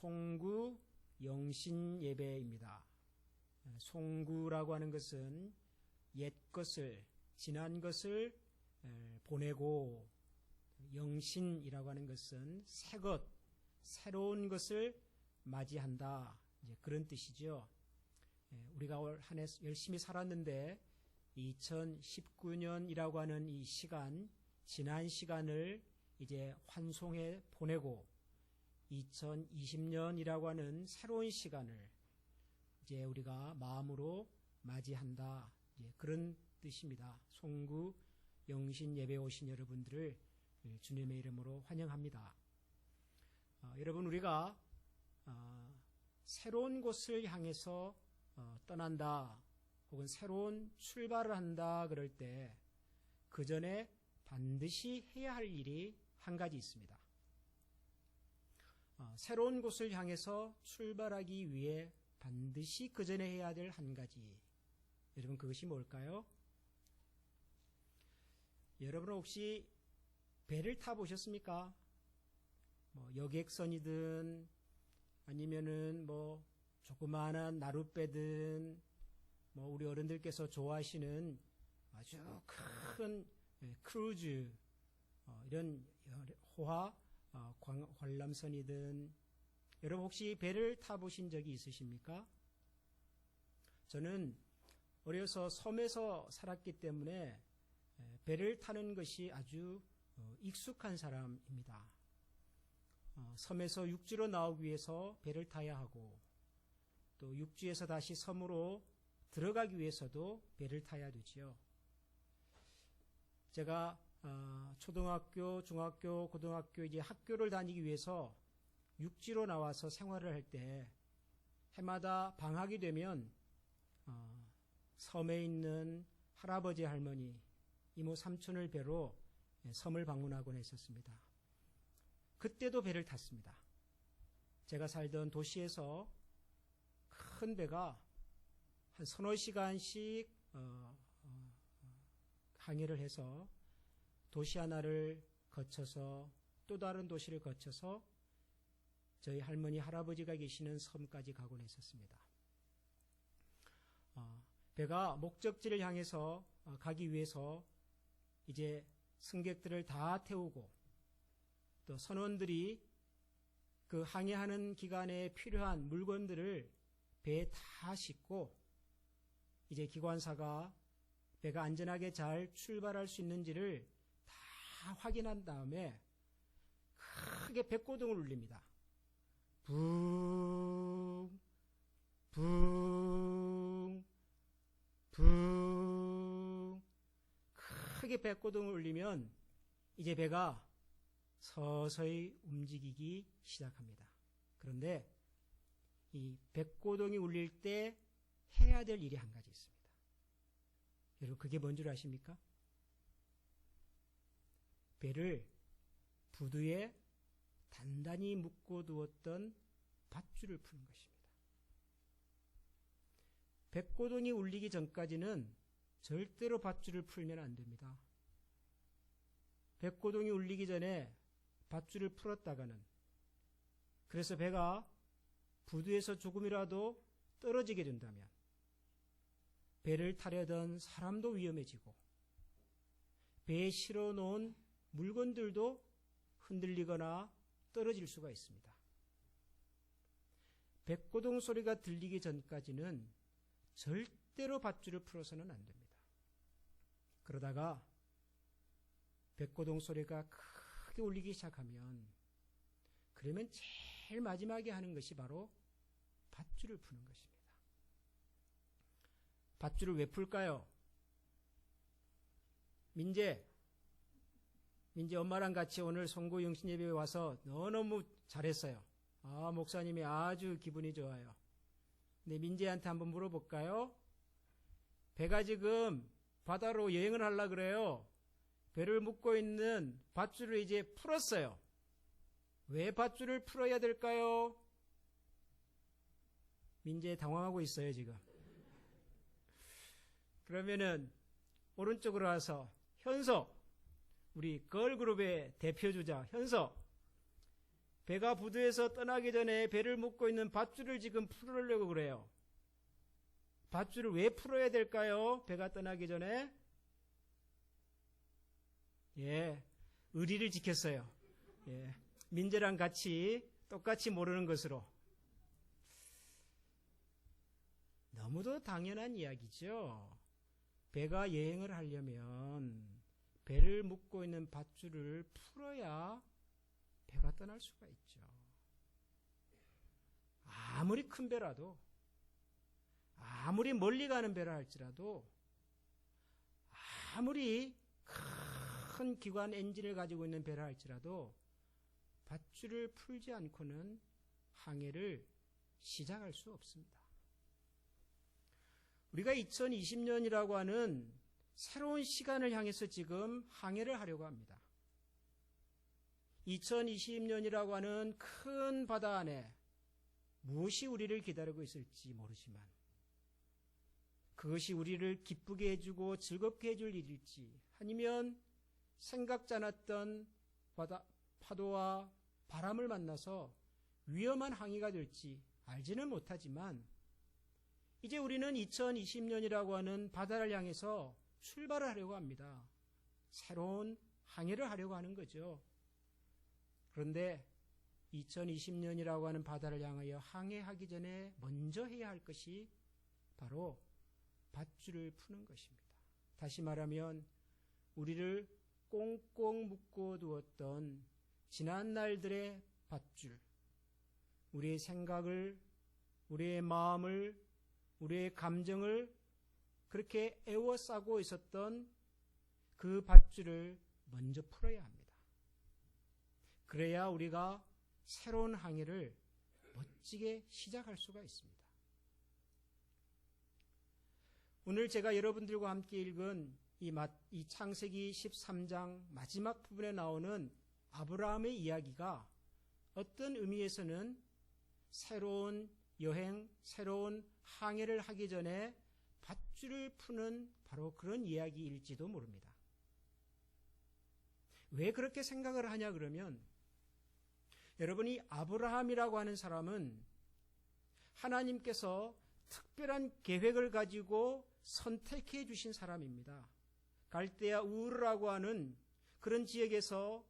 송구 영신 예배입니다. 송구라고 하는 것은 옛 것을, 지난 것을 보내고, 영신이라고 하는 것은 새 것, 새로운 것을 맞이한다. 이제 그런 뜻이죠. 우리가 올 한 해 열심히 살았는데 2019년이라고 하는 이 시간, 지난 시간을 이제 환송해 보내고 2020년이라고 하는 새로운 시간을 이제 우리가 마음으로 맞이한다. 그런 뜻입니다. 송구 영신 예배 오신 여러분들을 주님의 이름으로 환영합니다. 여러분, 우리가 새로운 곳을 향해서 떠난다 혹은 새로운 출발을 한다 그럴 때 그 전에 반드시 해야 할 일이 한 가지 있습니다. 새로운 곳을 향해서 출발하기 위해 반드시 그 전에 해야 될 한 가지, 여러분, 그것이 뭘까요? 여러분 혹시 배를 타보셨습니까? 여객선이든 아니면은 조그마한 나룻배든 우리 어른들께서 좋아하시는 아주 큰 크루즈, 이런 호화 관람선이든, 여러분 혹시 배를 타보신 적이 있으십니까? 저는 어려서 섬에서 살았기 때문에 배를 타는 것이 아주 익숙한 사람입니다. 섬에서 육지로 나오기 위해서 배를 타야 하고, 또 육지에서 다시 섬으로 들어가기 위해서도 배를 타야 되지요. 제가 초등학교, 중학교, 고등학교 이제 학교를 다니기 위해서 육지로 나와서 생활을 할 때 해마다 방학이 되면 섬에 있는 할아버지, 할머니, 이모, 삼촌을 뵈러 섬을 방문하곤 했었습니다. 그때도 배를 탔습니다. 제가 살던 도시에서 큰 배가 한 서너 시간씩 항해를 해서 도시 하나를 거쳐서 또 다른 도시를 거쳐서 저희 할머니, 할아버지가 계시는 섬까지 가곤 했었습니다. 배가 목적지를 향해서 가기 위해서 이제 승객들을 다 태우고, 또 선원들이 그 항해하는 기간에 필요한 물건들을 배에 다 싣고, 이제 기관사가 배가 안전하게 잘 출발할 수 있는지를 다 확인한 다음에 크게 백고동을 울립니다. 붕, 붕, 붕. 크게 백고동을 울리면 이제 배가 서서히 움직이기 시작합니다. 그런데 이 백고동이 울릴 때 해야 될 일이 한 가지 있습니다. 여러분, 그게 뭔 줄 아십니까? 배를 부두에 단단히 묶어 두었던 밧줄을 푸는 것입니다. 백고동이 울리기 전까지는 절대로 밧줄을 풀면 안 됩니다. 백고동이 울리기 전에 밧줄을 풀었다가는, 그래서 배가 부두에서 조금이라도 떨어지게 된다면 배를 타려던 사람도 위험해지고 배에 실어 놓은 물건들도 흔들리거나 떨어질 수가 있습니다. 백고동 소리가 들리기 전까지는 절대로 밧줄을 풀어서는 안 됩니다. 그러다가 백고동 소리가 크게 울리기 시작하면, 그러면 제일 마지막에 하는 것이 바로 밧줄을 푸는 것입니다. 밧줄을 왜 풀까요? 민재 엄마랑 같이 오늘 송구 영신 예배에 와서 너무 잘했어요. 목사님이 아주 기분이 좋아요. 근데 민재한테 한번 물어볼까요? 배가 지금 바다로 여행을 하려고 그래요. 배를 묶고 있는 밧줄을 이제 풀었어요. 왜 밧줄을 풀어야 될까요? 민재 당황하고 있어요, 지금. 그러면은 오른쪽으로 와서 현석, 우리 걸그룹의 대표주자 현석, 배가 부두에서 떠나기 전에 배를 묶고 있는 밧줄을 지금 풀으려고 그래요. 밧줄을 왜 풀어야 될까요? 배가 떠나기 전에? 예, 의리를 지켰어요. 예, 민재랑 같이 똑같이 모르는 것으로. 너무도 당연한 이야기죠. 배가 여행을 하려면 배를 묶고 있는 밧줄을 풀어야 배가 떠날 수가 있죠. 아무리 큰 배라도, 아무리 멀리 가는 배라 할지라도, 아무리 큰 기관 엔진을 가지고 있는 배라 할지라도 밧줄을 풀지 않고는 항해를 시작할 수 없습니다. 우리가 2020년이라고 하는 새로운 시간을 향해서 지금 항해를 하려고 합니다. 2020년이라고 하는 큰 바다 안에 무엇이 우리를 기다리고 있을지 모르지만 그것이 우리를 기쁘게 해주고 즐겁게 해줄 일일지 아니면 생각지 않았던 파도와 바람을 만나서 위험한 항해가 될지 알지는 못하지만 이제 우리는 2020년이라고 하는 바다를 향해서 출발을 하려고 합니다. 새로운 항해를 하려고 하는 거죠. 그런데 2020년이라고 하는 바다를 향하여 항해하기 전에 먼저 해야 할 것이 바로 밧줄을 푸는 것입니다. 다시 말하면 우리를 꽁꽁 묶어 두었던 지난 날들의 밧줄, 우리의 생각을, 우리의 마음을, 우리의 감정을 그렇게 애워싸고 있었던 그 밧줄을 먼저 풀어야 합니다. 그래야 우리가 새로운 항해를 멋지게 시작할 수가 있습니다. 오늘 제가 여러분들과 함께 읽은 이 창세기 13장 마지막 부분에 나오는 아브라함의 이야기가 어떤 의미에서는 새로운 여행, 새로운 항해를 하기 전에 밧줄을 푸는 바로 그런 이야기일지도 모릅니다. 왜 그렇게 생각을 하냐 그러면 여러분이 아브라함이라고 하는 사람은 하나님께서 특별한 계획을 가지고 선택해 주신 사람입니다. 갈대아 우르라고 하는 그런 지역에서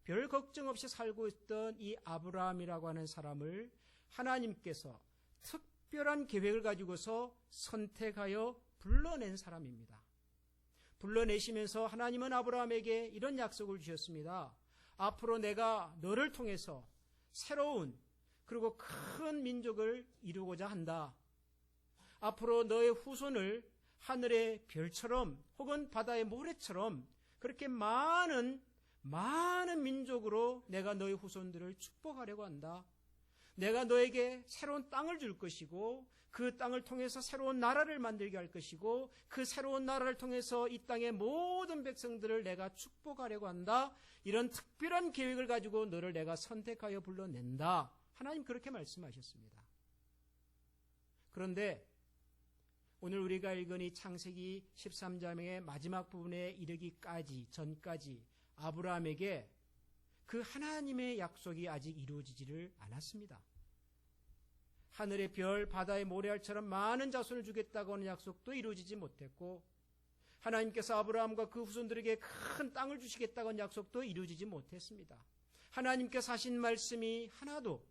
별 걱정 없이 살고 있던 이 아브라함이라고 하는 사람을 하나님께서 특별한 계획을 가지고서 선택하여 불러낸 사람입니다. 불러내시면서 하나님은 아브라함에게 이런 약속을 주셨습니다. 앞으로 내가 너를 통해서 새로운 그리고 큰 민족을 이루고자 한다. 앞으로 너의 후손을 하늘의 별처럼 혹은 바다의 모래처럼 그렇게 많은 민족으로 내가 너의 후손들을 축복하려고 한다. 내가 너에게 새로운 땅을 줄 것이고 그 땅을 통해서 새로운 나라를 만들게 할 것이고 그 새로운 나라를 통해서 이 땅의 모든 백성들을 내가 축복하려고 한다. 이런 특별한 계획을 가지고 너를 내가 선택하여 불러낸다. 하나님 그렇게 말씀하셨습니다. 그런데 오늘 우리가 읽은 이 창세기 13장의 마지막 부분에 이르기까지 전까지 아브라함에게 그 하나님의 약속이 아직 이루어지지를 않았습니다. 하늘의 별, 바다의 모래알처럼 많은 자손을 주겠다고 하는 약속도 이루어지지 못했고 하나님께서 아브라함과 그 후손들에게 큰 땅을 주시겠다고 하는 약속도 이루어지지 못했습니다. 하나님께서 하신 말씀이 하나도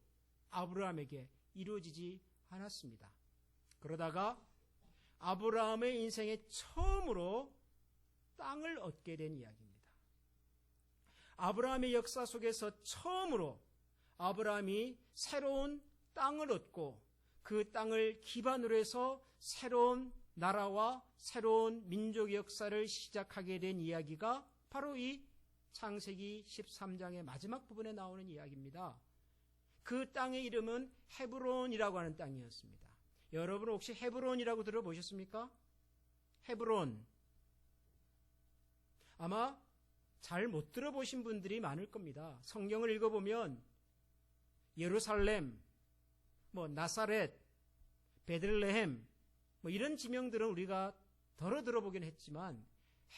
아브라함에게 이루어지지 않았습니다. 그러다가 아브라함의 인생에 처음으로 땅을 얻게 된 이야기입니다. 아브라함의 역사 속에서 처음으로 아브라함이 새로운 땅을 얻고 그 땅을 기반으로 해서 새로운 나라와 새로운 민족 역사를 시작하게 된 이야기가 바로 이 창세기 13장의 마지막 부분에 나오는 이야기입니다. 그 땅의 이름은 헤브론이라고 하는 땅이었습니다. 여러분 혹시 헤브론이라고 들어보셨습니까? 헤브론. 아마 잘 못 들어보신 분들이 많을 겁니다. 성경을 읽어보면 예루살렘, 나사렛, 베들레헴 이런 지명들은 우리가 덜어 들어보긴 했지만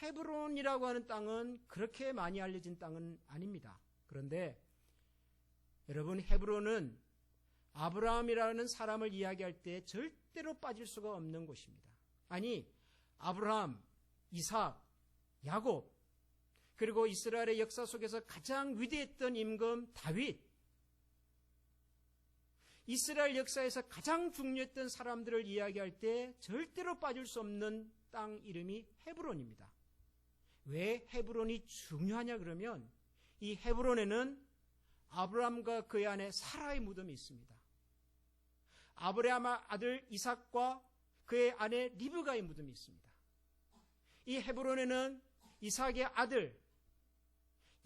헤브론이라고 하는 땅은 그렇게 많이 알려진 땅은 아닙니다. 그런데 여러분, 헤브론은 아브라함이라는 사람을 이야기할 때 절대로 빠질 수가 없는 곳입니다. 아니, 아브라함, 이삭, 야곱, 그리고 이스라엘의 역사 속에서 가장 위대했던 임금 다윗, 이스라엘 역사에서 가장 중요했던 사람들을 이야기할 때 절대로 빠질 수 없는 땅 이름이 헤브론입니다. 왜 헤브론이 중요하냐 그러면 이 헤브론에는 아브라함과 그의 아내 사라의 무덤이 있습니다. 아브라함 아들 이삭과 그의 아내 리브가의 무덤이 있습니다. 이 헤브론에는 이삭의 아들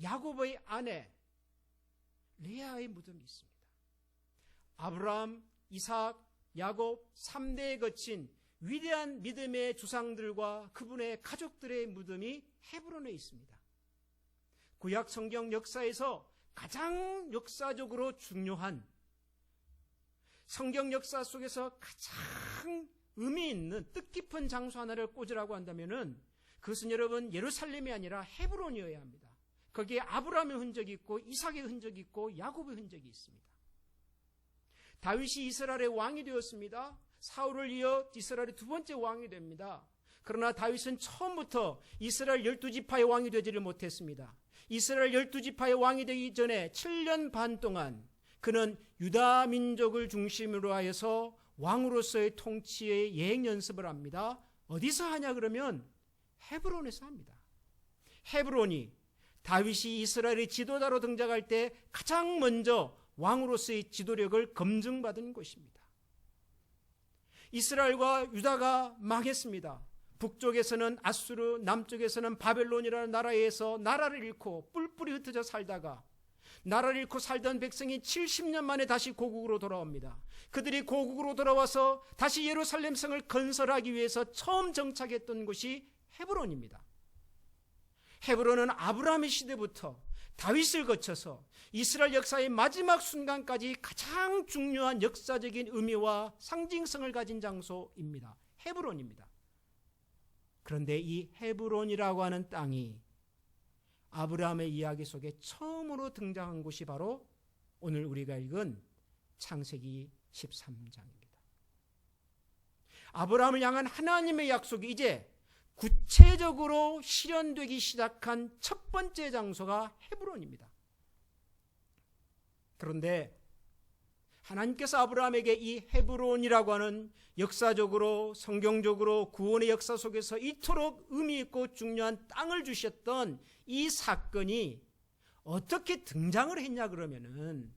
야곱의 아내 레아의 무덤이 있습니다. 아브라함, 이삭, 야곱 3대에 거친 위대한 믿음의 주상들과 그분의 가족들의 무덤이 헤브론에 있습니다. 구약 성경 역사에서 가장 역사적으로 중요한, 성경 역사 속에서 가장 의미 있는 뜻깊은 장소 하나를 꽂으라고 한다면은 그것은 여러분 예루살렘이 아니라 헤브론이어야 합니다. 거기에 아브라함의 흔적이 있고 이삭의 흔적이 있고 야곱의 흔적이 있습니다. 다윗이 이스라엘의 왕이 되었습니다. 사울을 이어 이스라엘의 두 번째 왕이 됩니다. 그러나 다윗은 처음부터 이스라엘 12지파의 왕이 되지를 못했습니다. 이스라엘 12지파의 왕이 되기 전에 7년 반 동안 그는 유다 민족을 중심으로 하여서 왕으로서의 통치의 예행 연습을 합니다. 어디서 하냐 그러면 헤브론에서 합니다. 헤브론이 다윗이 이스라엘의 지도자로 등장할 때 가장 먼저 왕으로서의 지도력을 검증받은 곳입니다. 이스라엘과 유다가 망했습니다. 북쪽에서는 아수르, 남쪽에서는 바벨론이라는 나라에서 나라를 잃고 뿔뿔이 흩어져 살다가 나라를 잃고 살던 백성이 70년 만에 다시 고국으로 돌아옵니다. 그들이 고국으로 돌아와서 다시 예루살렘 성을 건설하기 위해서 처음 정착했던 곳이 헤브론입니다. 헤브론은 아브라함의 시대부터 다윗을 거쳐서 이스라엘 역사의 마지막 순간까지 가장 중요한 역사적인 의미와 상징성을 가진 장소입니다. 헤브론입니다. 그런데 이 헤브론이라고 하는 땅이 아브라함의 이야기 속에 처음으로 등장한 곳이 바로 오늘 우리가 읽은 창세기 13장입니다. 아브라함을 향한 하나님의 약속이 이제 구체적으로 실현되기 시작한 첫 번째 장소가 헤브론입니다. 그런데 하나님께서 아브라함에게 이 헤브론이라고 하는 역사적으로 성경적으로 구원의 역사 속에서 이토록 의미 있고 중요한 땅을 주셨던 이 사건이 어떻게 등장을 했냐 그러면은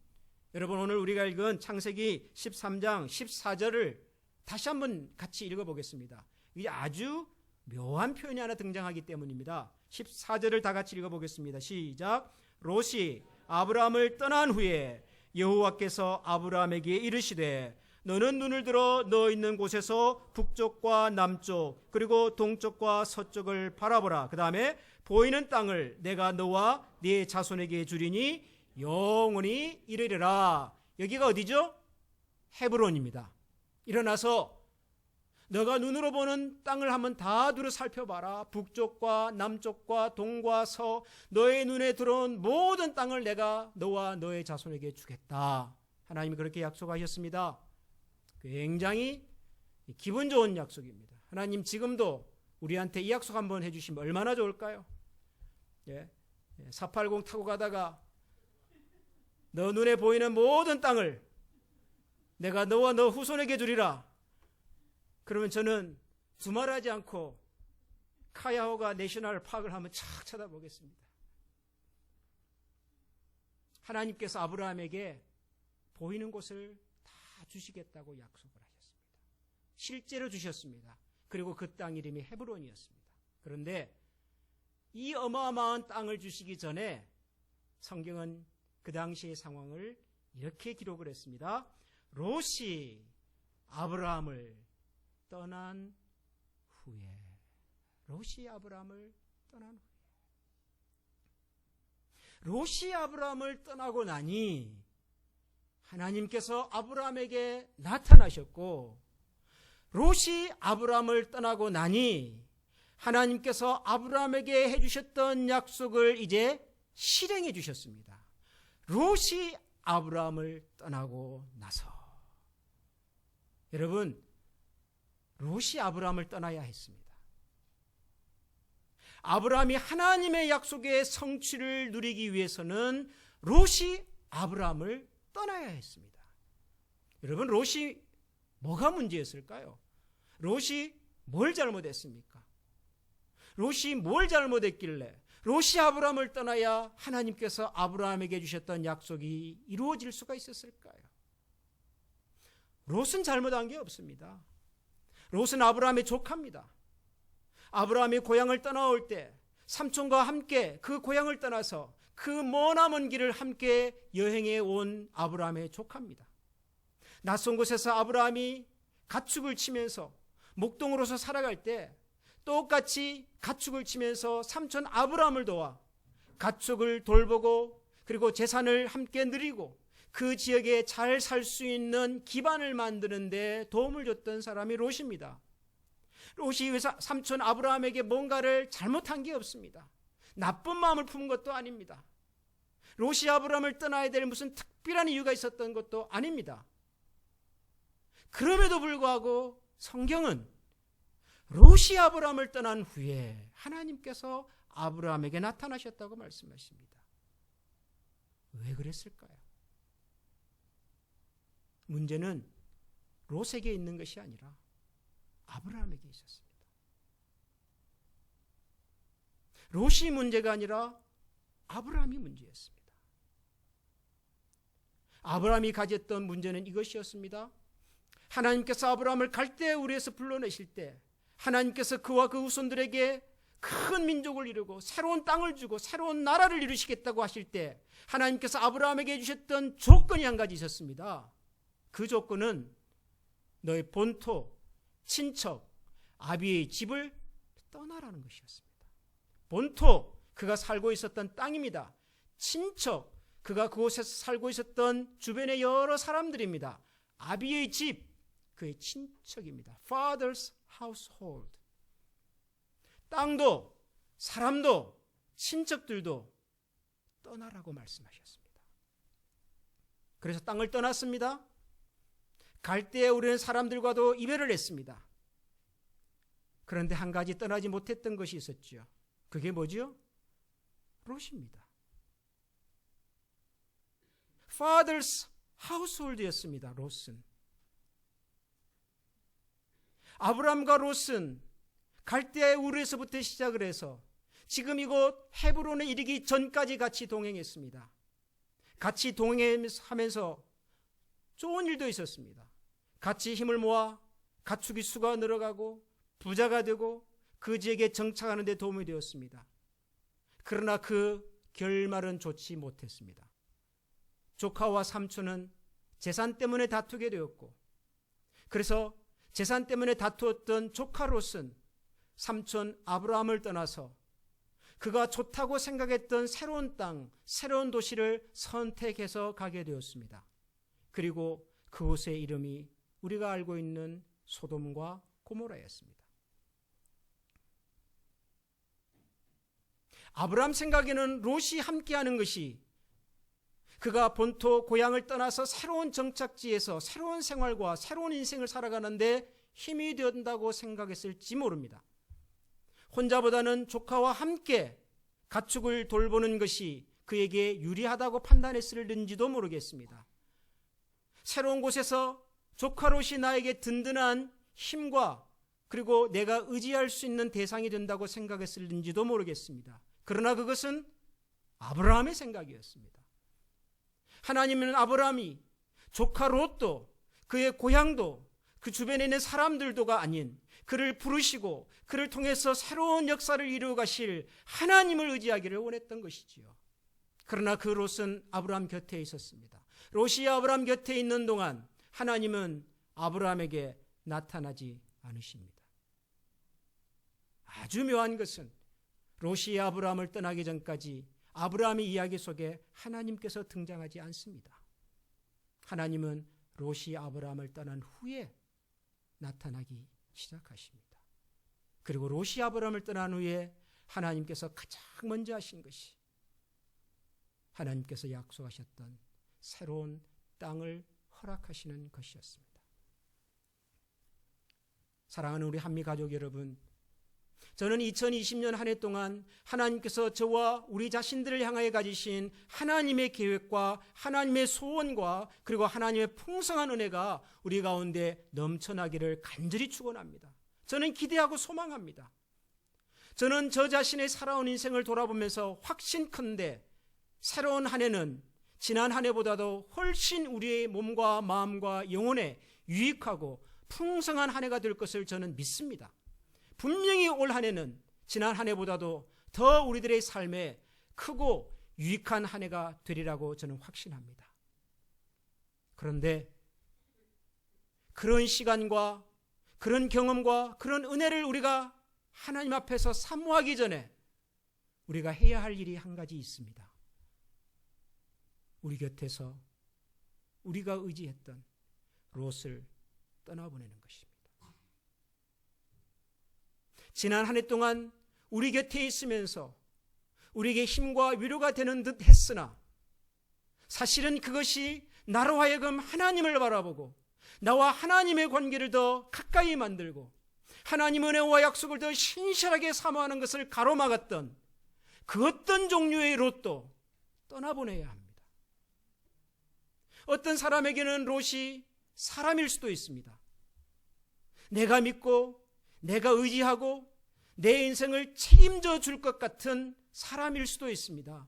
여러분 오늘 우리가 읽은 창세기 13장 14절을 다시 한번 같이 읽어보겠습니다. 이게 아주 묘한 표현이 하나 등장하기 때문입니다. 14절을 다 같이 읽어보겠습니다. 시작. 롯이 아브라함을 떠난 후에 여호와께서 아브라함에게 이르시되 너는 눈을 들어 너 있는 곳에서 북쪽과 남쪽 그리고 동쪽과 서쪽을 바라보라. 그 다음에 보이는 땅을 내가 너와 네 자손에게 주리니 영원히 이르리라. 여기가 어디죠? 헤브론입니다. 일어나서 너가 눈으로 보는 땅을 한번 다 두루 살펴봐라. 북쪽과 남쪽과 동과 서 너의 눈에 들어온 모든 땅을 내가 너와 너의 자손에게 주겠다. 하나님이 그렇게 약속하셨습니다. 굉장히 기분 좋은 약속입니다. 하나님 지금도 우리한테 이 약속 한번 해주시면 얼마나 좋을까요? 480 타고 가다가 너 눈에 보이는 모든 땅을 내가 너와 너 후손에게 주리라. 그러면 저는 두말하지 않고 카야호가 내셔널 파크를 한번 착 쳐다보겠습니다. 하나님께서 아브라함에게 보이는 곳을 다 주시겠다고 약속을 하셨습니다. 실제로 주셨습니다. 그리고 그 땅 이름이 헤브론이었습니다. 그런데 이 어마어마한 땅을 주시기 전에 성경은 그 당시의 상황을 이렇게 기록을 했습니다. 롯이 아브라함을 떠난 후에 롯이 아브라함을 떠난 후에 롯이 아브라함을 떠나고 나니 하나님께서 아브라함에게 나타나셨고 롯이 아브라함을 떠나고 나니 하나님께서 아브라함에게 해주셨던 약속을 이제 실행해 주셨습니다. 롯이 아브라함을 떠나고 나서, 여러분, 롯이 아브라함을 떠나야 했습니다. 아브라함이 하나님의 약속의 성취를 누리기 위해서는 롯이 아브라함을 떠나야 했습니다. 여러분, 롯이 뭐가 문제였을까요? 롯이 뭘 잘못했습니까? 롯이 뭘 잘못했길래 롯이 아브라함을 떠나야 하나님께서 아브라함에게 주셨던 약속이 이루어질 수가 있었을까요? 롯은 잘못한 게 없습니다. 롯은 아브라함의 조카입니다. 아브라함이 고향을 떠나올 때 삼촌과 함께 그 고향을 떠나서 그 머나먼 길을 함께 여행해 온 아브라함의 조카입니다. 낯선 곳에서 아브라함이 가축을 치면서 목동으로서 살아갈 때 똑같이 가축을 치면서 삼촌 아브라함을 도와 가축을 돌보고 그리고 재산을 함께 누리고 그 지역에 잘 살 수 있는 기반을 만드는 데 도움을 줬던 사람이 롯입니다. 롯이 삼촌 아브라함에게 뭔가를 잘못한 게 없습니다. 나쁜 마음을 품은 것도 아닙니다. 롯이 아브라함을 떠나야 될 무슨 특별한 이유가 있었던 것도 아닙니다. 그럼에도 불구하고 성경은 롯이 아브라함을 떠난 후에 하나님께서 아브라함에게 나타나셨다고 말씀하십니다. 왜 그랬을까요? 문제는 롯에게 있는 것이 아니라 아브라함에게 있었습니다. 롯이 문제가 아니라 아브라함이 문제였습니다. 아브라함이 가졌던 문제는 이것이었습니다. 하나님께서 아브라함을 갈대아 우르에서 불러내실 때 하나님께서 그와 그 후손들에게 큰 민족을 이루고 새로운 땅을 주고 새로운 나라를 이루시겠다고 하실 때 하나님께서 아브라함에게 주셨던 조건이 한 가지 있었습니다. 그 조건은 너의 본토, 친척, 아비의 집을 떠나라는 것이었습니다. 본토, 그가 살고 있었던 땅입니다. 친척, 그가 그곳에서 살고 있었던 주변의 여러 사람들입니다. 아비의 집, 그의 친척입니다. Father's household. 땅도, 사람도, 친척들도 떠나라고 말씀하셨습니다. 그래서 땅을 떠났습니다. 갈대아 우르는 사람들과도 이별을 했습니다. 그런데 한 가지 떠나지 못했던 것이 있었죠. 그게 뭐죠? 롯입니다. Father's household였습니다. 롯은. 아브람과 롯은 갈대아 우르에서부터 시작을 해서 지금 이곳 헤브론에 이르기 전까지 같이 동행했습니다. 같이 동행하면서 좋은 일도 있었습니다. 같이 힘을 모아 가축의 수가 늘어가고 부자가 되고 그 지역에 정착하는 데 도움이 되었습니다. 그러나 그 결말은 좋지 못했습니다. 조카와 삼촌은 재산 때문에 다투게 되었고, 그래서 재산 때문에 다투었던 조카 롯은 삼촌 아브라함을 떠나서 그가 좋다고 생각했던 새로운 땅, 새로운 도시를 선택해서 가게 되었습니다. 그리고 그곳의 이름이 우리가 알고 있는 소돔과 고모라였습니다. 아브라함 생각에는 롯이 함께하는 것이 그가 본토 고향을 떠나서 새로운 정착지에서 새로운 생활과 새로운 인생을 살아가는데 힘이 된다고 생각했을지 모릅니다. 혼자보다는 조카와 함께 가축을 돌보는 것이 그에게 유리하다고 판단했을는지도 모르겠습니다. 새로운 곳에서 조카 롯이 나에게 든든한 힘과 그리고 내가 의지할 수 있는 대상이 된다고 생각했을는지도 모르겠습니다. 그러나 그것은 아브라함의 생각이었습니다. 하나님은 아브라함이 조카 롯도 그의 고향도 그 주변에 있는 사람들도가 아닌 그를 부르시고 그를 통해서 새로운 역사를 이루어 가실 하나님을 의지하기를 원했던 것이지요. 그러나 그 롯은 아브라함 곁에 있었습니다. 롯이 아브라함 곁에 있는 동안 하나님은 아브라함에게 나타나지 않으십니다. 아주 묘한 것은 롯이 아브라함을 떠나기 전까지 아브라함의 이야기 속에 하나님께서 등장하지 않습니다. 하나님은 롯이 아브라함을 떠난 후에 나타나기 시작하십니다. 그리고 롯이 아브라함을 떠난 후에 하나님께서 가장 먼저 하신 것이 하나님께서 약속하셨던 새로운 땅을 허락하시는 것이었습니다. 사랑하는 우리 한미 가족 여러분, 저는 2020년 한 해 동안 하나님께서 저와 우리 자신들을 향하여 가지신 하나님의 계획과 하나님의 소원과 그리고 하나님의 풍성한 은혜가 우리 가운데 넘쳐나기를 간절히 축원합니다. 저는 기대하고 소망합니다. 저는 저 자신의 살아온 인생을 돌아보면서 확신컨대 새로운 한 해는 지난 한 해보다도 훨씬 우리의 몸과 마음과 영혼에 유익하고 풍성한 한 해가 될 것을 저는 믿습니다. 분명히 올 한 해는 지난 한 해보다도 더 우리들의 삶에 크고 유익한 한 해가 되리라고 저는 확신합니다. 그런데 그런 시간과 그런 경험과 그런 은혜를 우리가 하나님 앞에서 사모하기 전에 우리가 해야 할 일이 한 가지 있습니다. 우리 곁에서 우리가 의지했던 롯을 떠나보내는 것입니다. 지난 한 해 동안 우리 곁에 있으면서 우리에게 힘과 위로가 되는 듯 했으나 사실은 그것이 나로 하여금 하나님을 바라보고 나와 하나님의 관계를 더 가까이 만들고 하나님 은혜와 약속을 더 신실하게 사모하는 것을 가로막았던 그 어떤 종류의 롯도 떠나보내야 합니다. 어떤 사람에게는 롯이 사람일 수도 있습니다. 내가 믿고 내가 의지하고 내 인생을 책임져 줄 것 같은 사람일 수도 있습니다.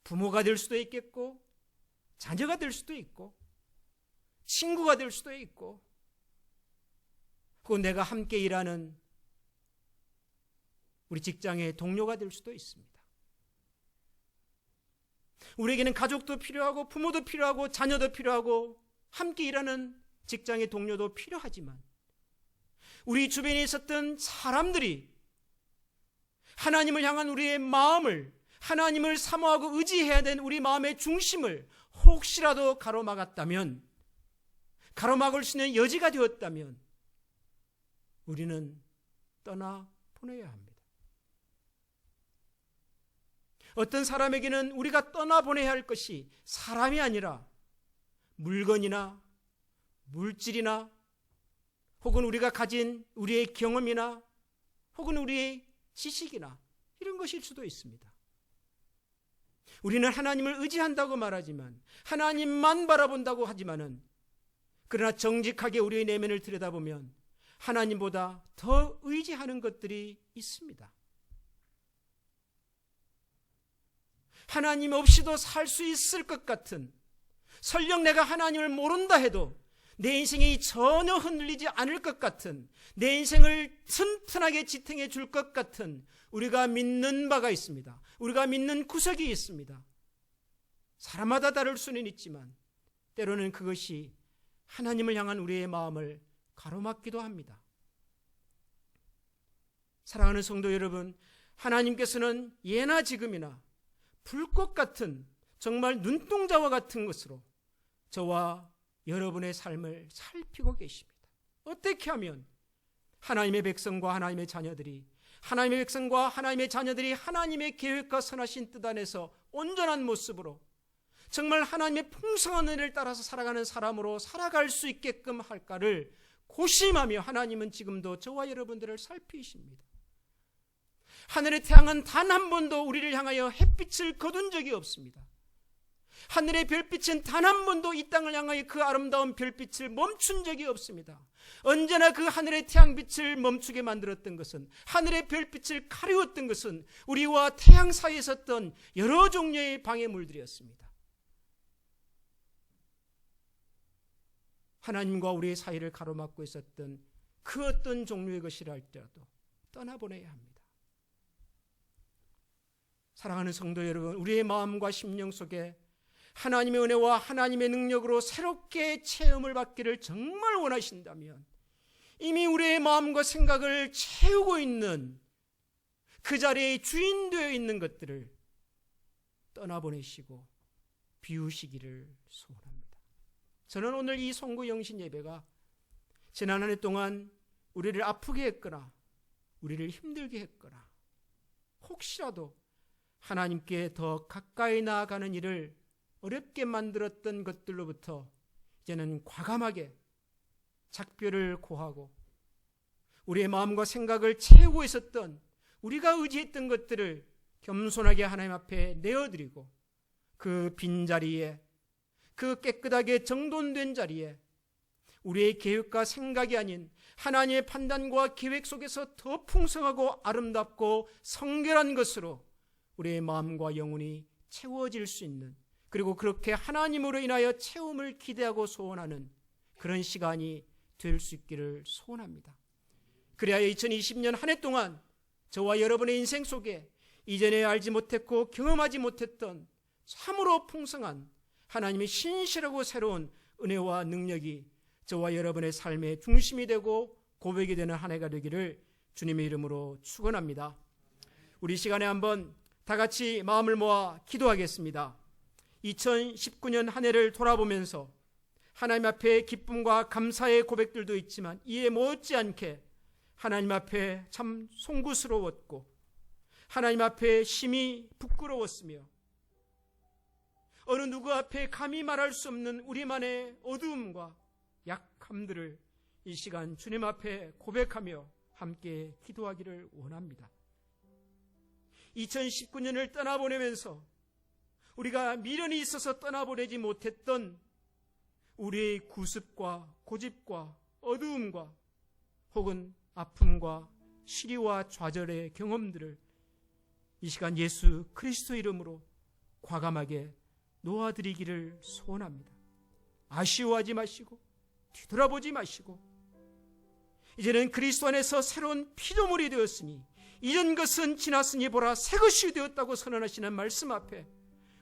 부모가 될 수도 있겠고 자녀가 될 수도 있고 친구가 될 수도 있고 혹은 내가 함께 일하는 우리 직장의 동료가 될 수도 있습니다. 우리에게는 가족도 필요하고 부모도 필요하고 자녀도 필요하고 함께 일하는 직장의 동료도 필요하지만 우리 주변에 있었던 사람들이 하나님을 향한 우리의 마음을 하나님을 사모하고 의지해야 되는 우리 마음의 중심을 혹시라도 가로막았다면 가로막을 수 있는 여지가 되었다면 우리는 떠나보내야 합니다. 어떤 사람에게는 우리가 떠나보내야 할 것이 사람이 아니라 물건이나 물질이나 혹은 우리가 가진 우리의 경험이나 혹은 우리의 지식이나 이런 것일 수도 있습니다. 우리는 하나님을 의지한다고 말하지만 하나님만 바라본다고 하지만은 그러나 정직하게 우리의 내면을 들여다보면 하나님보다 더 의지하는 것들이 있습니다. 하나님 없이도 살 수 있을 것 같은 설령 내가 하나님을 모른다 해도 내 인생이 전혀 흔들리지 않을 것 같은 내 인생을 튼튼하게 지탱해 줄 것 같은 우리가 믿는 바가 있습니다. 우리가 믿는 구석이 있습니다. 사람마다 다를 수는 있지만 때로는 그것이 하나님을 향한 우리의 마음을 가로막기도 합니다. 사랑하는 성도 여러분, 하나님께서는 예나 지금이나 불꽃 같은 정말 눈동자와 같은 것으로 저와 여러분의 삶을 살피고 계십니다. 어떻게 하면 하나님의 백성과 하나님의 자녀들이 하나님의 계획과 선하신 뜻 안에서 온전한 모습으로 정말 하나님의 풍성한 은혜를 따라서 살아가는 사람으로 살아갈 수 있게끔 할까를 고심하며 하나님은 지금도 저와 여러분들을 살피십니다. 하늘의 태양은 단 한 번도 우리를 향하여 햇빛을 거둔 적이 없습니다. 하늘의 별빛은 단 한 번도 이 땅을 향하여 그 아름다운 별빛을 멈춘 적이 없습니다. 언제나 그 하늘의 태양빛을 멈추게 만들었던 것은, 하늘의 별빛을 가리웠던 것은 우리와 태양 사이에 있었던 여러 종류의 방해물들이었습니다. 하나님과 우리의 사이를 가로막고 있었던 그 어떤 종류의 것이라 할지라도 떠나보내야 합니다. 사랑하는 성도 여러분, 우리의 마음과 심령 속에 하나님의 은혜와 하나님의 능력으로 새롭게 체험을 받기를 정말 원하신다면 이미 우리의 마음과 생각을 채우고 있는 그 자리에 주인되어 있는 것들을 떠나보내시고 비우시기를 소원합니다. 저는 오늘 이 송구 영신 예배가 지난 한 해 동안 우리를 아프게 했거나 우리를 힘들게 했거나 혹시라도 하나님께 더 가까이 나아가는 일을 어렵게 만들었던 것들로부터 이제는 과감하게 작별을 고하고 우리의 마음과 생각을 채우고 있었던 우리가 의지했던 것들을 겸손하게 하나님 앞에 내어드리고 그 빈자리에, 그 깨끗하게 정돈된 자리에 우리의 계획과 생각이 아닌 하나님의 판단과 계획 속에서 더 풍성하고 아름답고 성결한 것으로 우리의 마음과 영혼이 채워질 수 있는, 그리고 그렇게 하나님으로 인하여 채움을 기대하고 소원하는 그런 시간이 될 수 있기를 소원합니다. 그래야 2020년 한 해 동안 저와 여러분의 인생 속에 이전에 알지 못했고 경험하지 못했던 참으로 풍성한 하나님의 신실하고 새로운 은혜와 능력이 저와 여러분의 삶의 중심이 되고 고백이 되는 한 해가 되기를 주님의 이름으로 축원합니다. 우리 시간에 한번 다 같이 마음을 모아 기도하겠습니다. 2019년 한 해를 돌아보면서 하나님 앞에 기쁨과 감사의 고백들도 있지만 이에 못지않게 하나님 앞에 참 송구스러웠고 하나님 앞에 심히 부끄러웠으며 어느 누구 앞에 감히 말할 수 없는 우리만의 어두움과 약함들을 이 시간 주님 앞에 고백하며 함께 기도하기를 원합니다. 2019년을 떠나보내면서 우리가 미련이 있어서 떠나보내지 못했던 우리의 구습과 고집과 어두움과 혹은 아픔과 시리와 좌절의 경험들을 이 시간 예수 그리스도 이름으로 과감하게 놓아드리기를 소원합니다. 아쉬워하지 마시고 뒤돌아보지 마시고 이제는 그리스도 안에서 새로운 피조물이 되었으니 이전 것은 지났으니 보라 새 것이 되었다고 선언하시는 말씀 앞에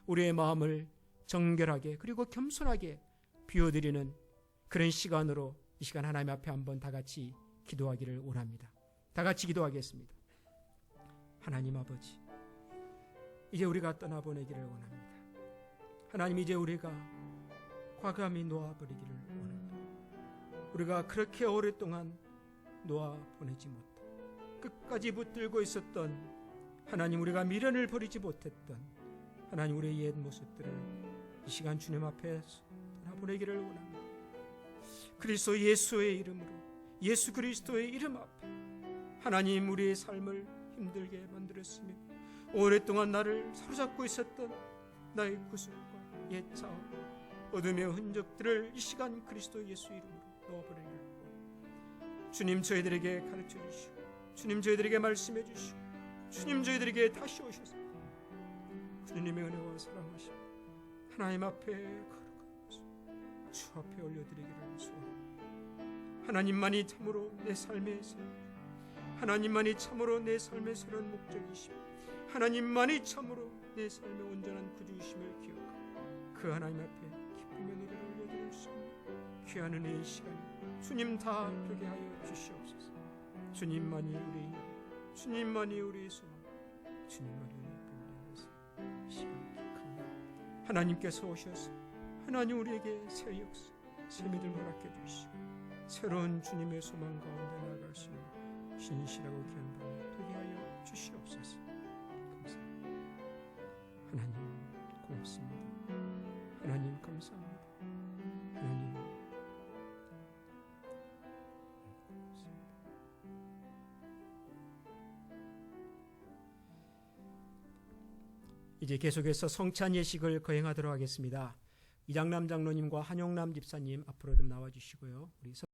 우리의 마음을 정결하게 그리고 겸손하게 비워드리는 그런 시간으로 이 시간 하나님 앞에 한번 다 같이 기도하기를 원합니다. 다 같이 기도하겠습니다. 하나님 아버지, 이제 우리가 떠나보내기를 원합니다. 하나님, 이제 우리가 과감히 놓아버리기를 원합니다. 우리가 그렇게 오랫동안 놓아보내지 못하고 끝까지 붙들고 있었던 하나님, 우리가 미련을 버리지 못했던 하나님, 우리의 옛 모습들을 이 시간 주님 앞에 떠나보내기를 원합니다. 그리스도 예수의 이름으로, 예수 그리스도의 이름 앞에 하나님, 우리의 삶을 힘들게 만들었으며 오랫동안 나를 사로잡고 있었던 나의 구속과 옛 자아, 어둠의 흔적들을 이 시간 그리스도 예수 이름으로 넣어버리기를 원합니다. 주님, 저희들에게 가르쳐 주시고 주님, 저희들에게 말씀해 주시고 주님, 저희들에게 다시 오셔서 주님의 은혜와 사랑하심 하나님 앞에 거룩하면서 주 앞에 올려드리기를 소원합니다. 하나님만이 참으로 내 삶의 하나님만이 참으로 내 삶의 새로운 목적이시며 하나님만이 참으로 내 삶의 온전한 구주이심을 기억하고 그 하나님 앞에 기쁨의 노래를 올려드릴 수 있는 귀한 은혜의 시간 주님 다 되게 하여 주시옵소서. 주님만이 우리의 힘, 주님만이 우리의 소망, 주님만이 우리의 분량에서 시간 기억합니다. 하나님께서 오셔서 하나님 우리에게 새 역사, 새 믿음 허락해 주시고 새로운 주님의 소망 가운데 나아갈 수 있는 신실하고 귀한 밤이 되게 하여 주시옵소서. 감사합니다. 하나님 고맙습니다. 하나님 감사합니다. 하나님 고맙습니다. 이제 계속해서 성찬 예식을 거행하도록 하겠습니다. 이장남 장로님과 한용남 집사님 앞으로 좀 나와주시고요. 우리